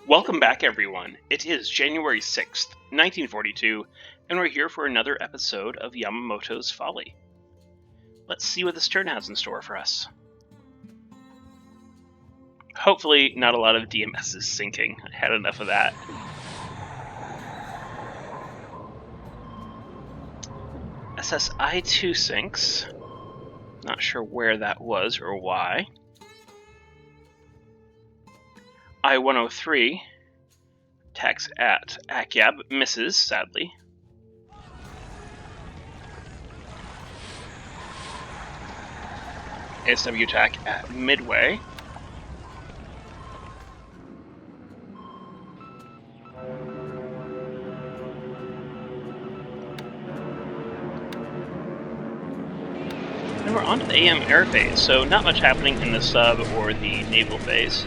Welcome back, everyone. It is January 6th, 1942, and we're here for another episode of Yamamoto's Folly. Let's see what this turn has in store for us. Hopefully, not a lot of DMSs sinking. I had enough of that. SSI-2 sinks. Not sure where that was or why. I-103 attacks at Akyab, misses, sadly. ASW attack at Midway. And we're on to the AM air phase, so not much happening in the sub or the naval phase.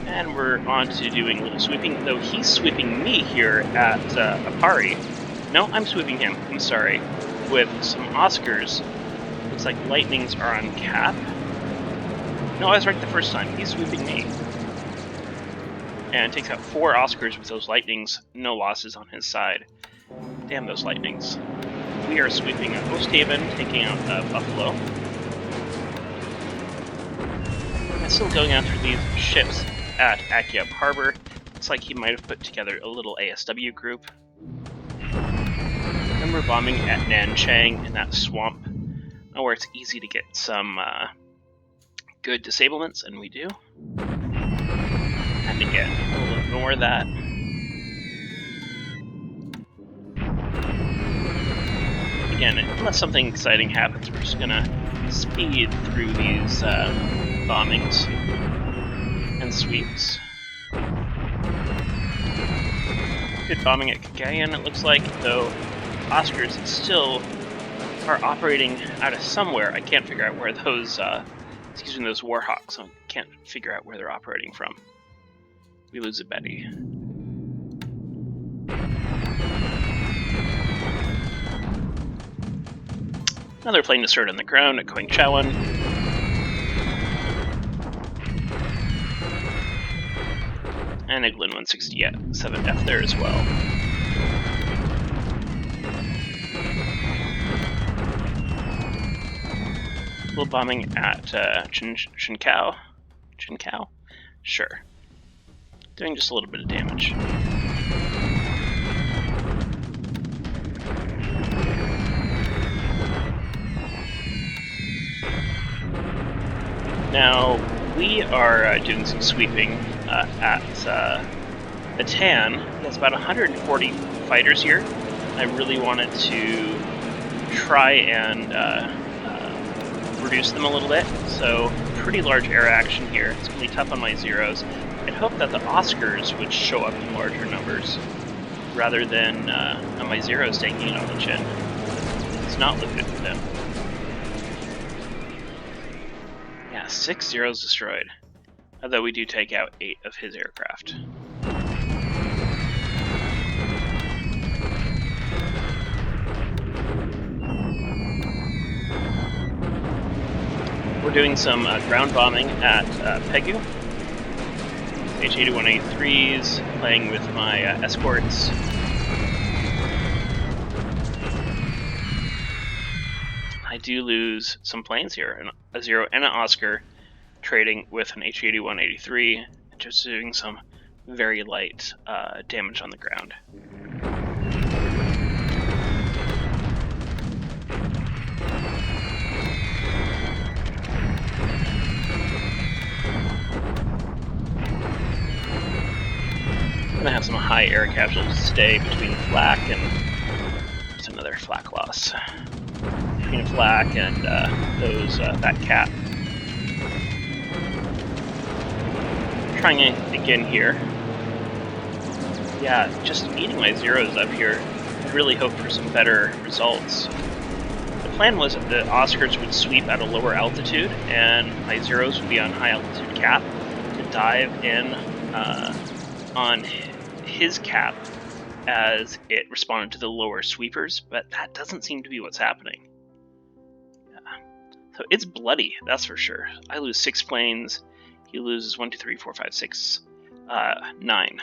And we're on to doing a little sweeping, though he's sweeping me here at Apari. No, I'm sweeping him, I'm sorry, with some Oscars. Looks like lightnings are on cap. No, I was right the first time. He's sweeping me. And takes out 4 Oscars with those lightnings. No losses on his side. Damn those lightnings. We are sweeping at Osthaven, taking out Buffalo. And still going after these ships at Akyab Harbor. Looks like he might have put together a little ASW group. And we're bombing at Nanchang in that swamp, where it's easy to get some good disablements, and we do. And again, we'll ignore that. Again, unless something exciting happens, we're just gonna speed through these bombings and sweeps. Good bombing at Kagayan, it looks like, though Oscars still are operating out of somewhere. I can't figure out where those, those Warhawks, I can't figure out where they're operating from. We lose a Betty. Another plane to start on the ground at Koingchawan. And a Glyn 167F there as well. A little bombing at Chinkau? Sure. Doing just a little bit of damage. Now, we are doing some sweeping at Bataan. That's about 140 fighters here. I really wanted to try and reduce them a little bit, so pretty large air action here. It's going to be tough on my Zeros. I'd hope that the Oscars would show up in larger numbers, rather than my Zeros taking it on the chin. It's not look good for them. Yeah, 6 Zeros destroyed, although we do take out 8 of his aircraft. We're doing some ground bombing at Pegu. H-8183s, playing with my escorts. I do lose some planes here, a Zero and an Oscar, trading with an H-8183, just doing some very light damage on the ground. I'm gonna have some high air casualties stay between flak and there's another flak loss. Between flak and that cat. Trying it again here. Yeah, just eating my Zeros up here. I really hope for some better results. The plan was that the Oscars would sweep at a lower altitude and my Zeros would be on high altitude cap to dive in on his cap as it responded to the lower sweepers, but that doesn't seem to be what's happening. Yeah. So it's bloody, that's for sure. I lose 6 planes, he loses 1, 2, 3, 4, 5, 6 9.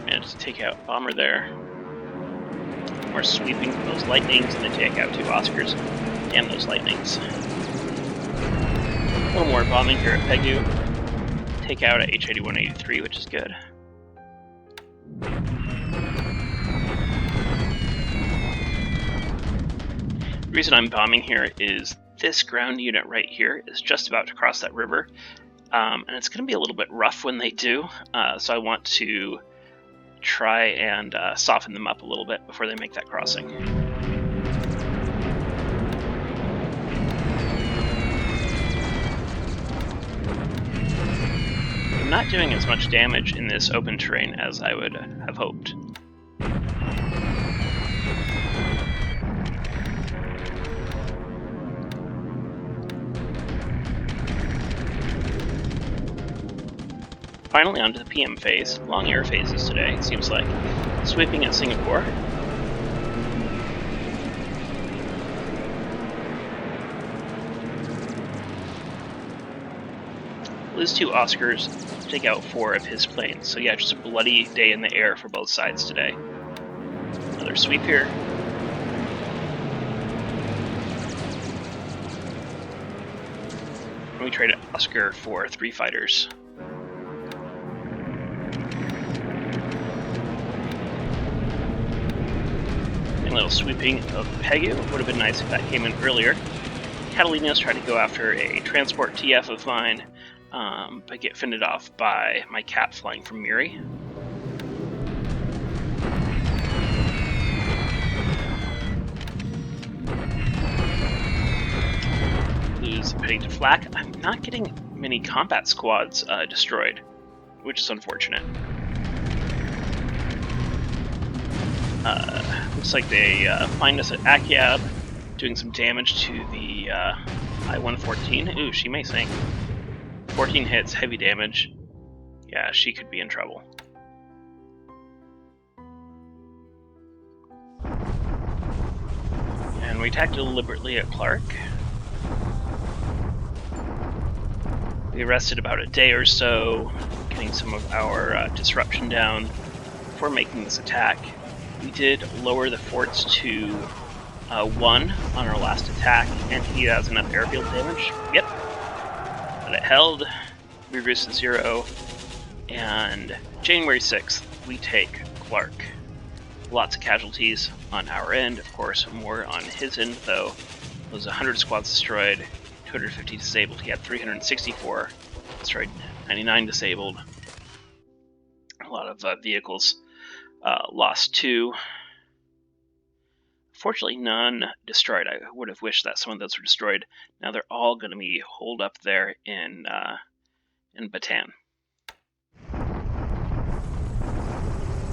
And to take out bomber there. More sweeping from those lightnings, and then take out 2 Oscars. Damn those lightnings. A little more bombing here at Pegu. Take out a H-8183, which is good. The reason I'm bombing here is this ground unit right here is just about to cross that river, and it's going to be a little bit rough when they do, so I want to try and soften them up a little bit before they make that crossing. I'm not doing as much damage in this open terrain as I would have hoped. Finally onto the PM phase. Long air phases today, it seems like. Sweeping at Singapore. Lose 2 Oscars, take out 4 of his planes. So yeah, just a bloody day in the air for both sides today. Another sweep here. And we traded Oscar for 3 fighters. A little sweeping of Pegu. Would have been nice if that came in earlier. Catalina's tried to go after a transport TF of mine, but get fended off by my cat flying from Muri. Lose heading to flak. I'm not getting many combat squads destroyed, which is unfortunate. Looks like they find us at Akyab, doing some damage to the I-114. Ooh, she may sink. 14 hits, heavy damage. Yeah, she could be in trouble. And we attacked deliberately at Clark. We rested about a day or so, getting some of our disruption down before making this attack. We did lower the forts to 1 on our last attack, and he has enough airfield damage. Yep. But it held. We reduced to 0. And January 6th, we take Clark. Lots of casualties on our end, of course, more on his end, though. It was 100 squads destroyed, 250 disabled. He had 364 destroyed, 99 disabled. A lot of vehicles. Lost 2. Fortunately, none destroyed. I would have wished that some of those were destroyed. Now they're all going to be holed up there in Bataan.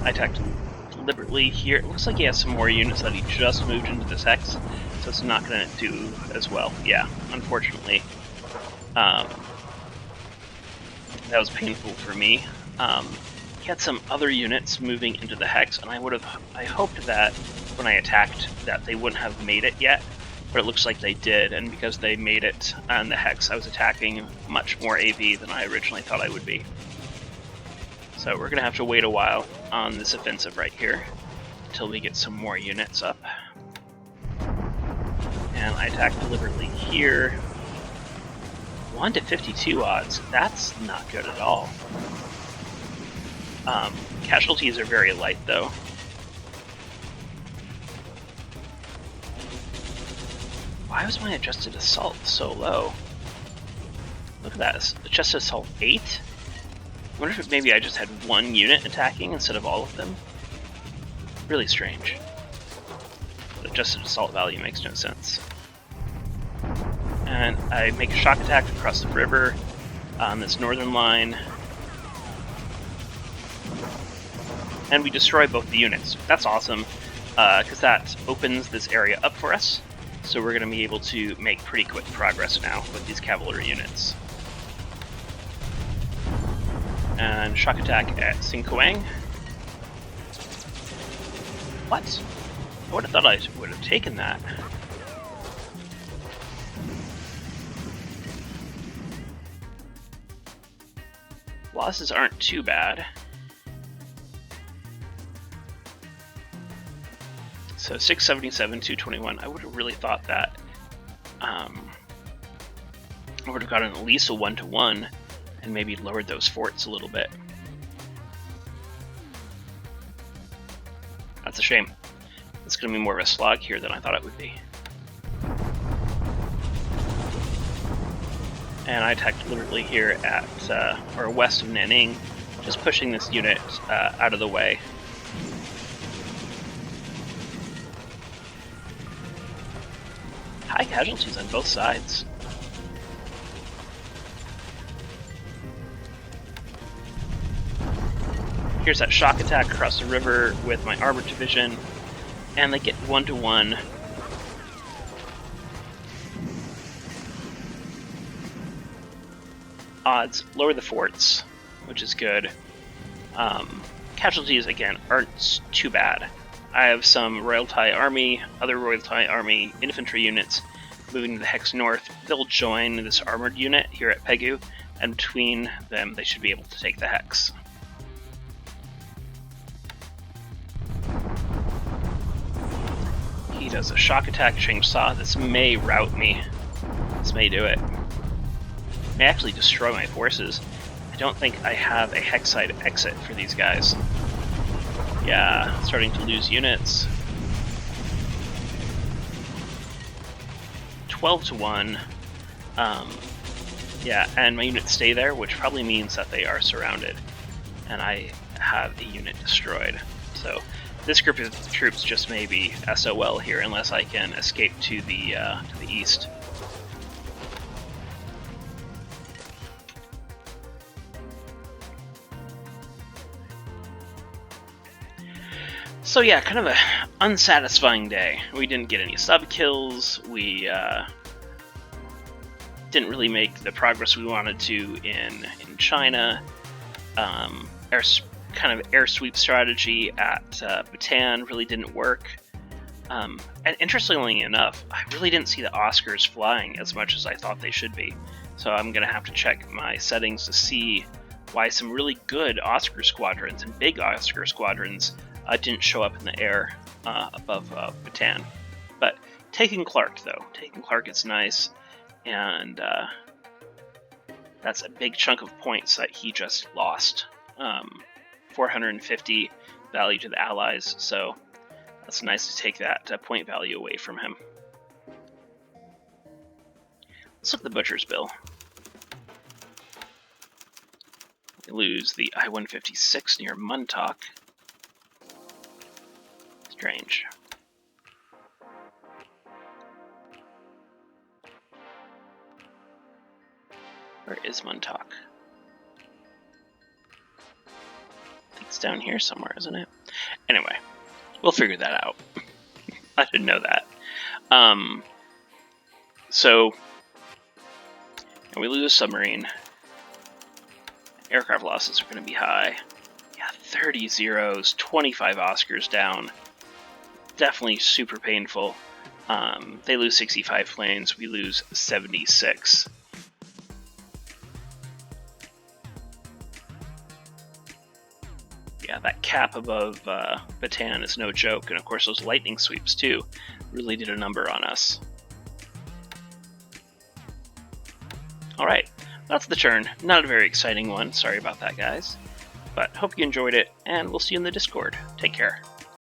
I attacked deliberately here. It looks like he has some more units that he just moved into this hex, so it's not going to do as well. Yeah, unfortunately. That was painful for me. He had some other units moving into the hex, and I hoped that when I attacked that they wouldn't have made it yet, but it looks like they did, and because they made it on the hex, I was attacking much more AV than I originally thought I would be. So we're going to have to wait a while on this offensive right here until we get some more units up. And I attacked deliberately here. 1 to 52 odds, that's not good at all. Casualties are very light, though. Why was my adjusted assault so low? Look at that, adjusted assault 8? I wonder if maybe I just had 1 unit attacking instead of all of them. Really strange. The adjusted assault value makes no sense. And I make a shock attack across the river on this northern line. And we destroy both the units. That's awesome, because that opens this area up for us. So we're going to be able to make pretty quick progress now with these cavalry units. And shock attack at Singkuang. What? I would have thought I would have taken that. losses aren't too bad. So 677, 221. I would have really thought that I would have gotten at least a 1-to-1 and maybe lowered those forts a little bit. That's a shame. It's going to be more of a slog here than I thought it would be. And I attacked literally here at, or west of Nanning, just pushing this unit out of the way. High casualties on both sides. Here's that shock attack across the river with my armored division, and they get 1-to-1. Odds lower the forts, which is good. Casualties again aren't too bad. I have some Royal Thai Army, other Royal Thai Army infantry units moving to the Hex North. They'll join this armored unit here at Pegu, and between them they should be able to take the Hex. He does a shock attack, change saw. This may rout me. This may do it. May actually destroy my forces. I don't think I have a Hexside exit for these guys. Yeah, starting to lose units. 12-to-1. Yeah, and my units stay there, which probably means that they are surrounded. And I have a unit destroyed. So this group of troops just may be SOL here unless I can escape to the east. So yeah, kind of a unsatisfying day. We didn't get any sub kills. We didn't really make the progress we wanted to in China. Our kind of air sweep strategy at Bataan really didn't work. And interestingly enough, I really didn't see the Oscars flying as much as I thought they should be. So I'm going to have to check my settings to see why some really good Oscar squadrons and big Oscar squadrons didn't show up in the air above Bataan. But taking Clark, though. Taking Clark is nice, and that's a big chunk of points that he just lost. 450 value to the Allies, so that's nice to take that point value away from him. Let's look at the Butcher's Bill. We lose the I-156 near Muntok. Strange. Where is Muntok? I think it's down here somewhere, isn't it? Anyway, we'll figure that out. I didn't know that. So, and we lose a submarine. Aircraft losses are going to be high. Yeah, 30 zeros, 25 Oscars down. Definitely super painful. They lose 65 planes, we lose 76. Yeah, that cap above Bataan is no joke, and of course those lightning sweeps too really did a number on us. Alright, that's the turn. Not a very exciting one, sorry about that guys. But hope you enjoyed it, and we'll see you in the Discord. Take care.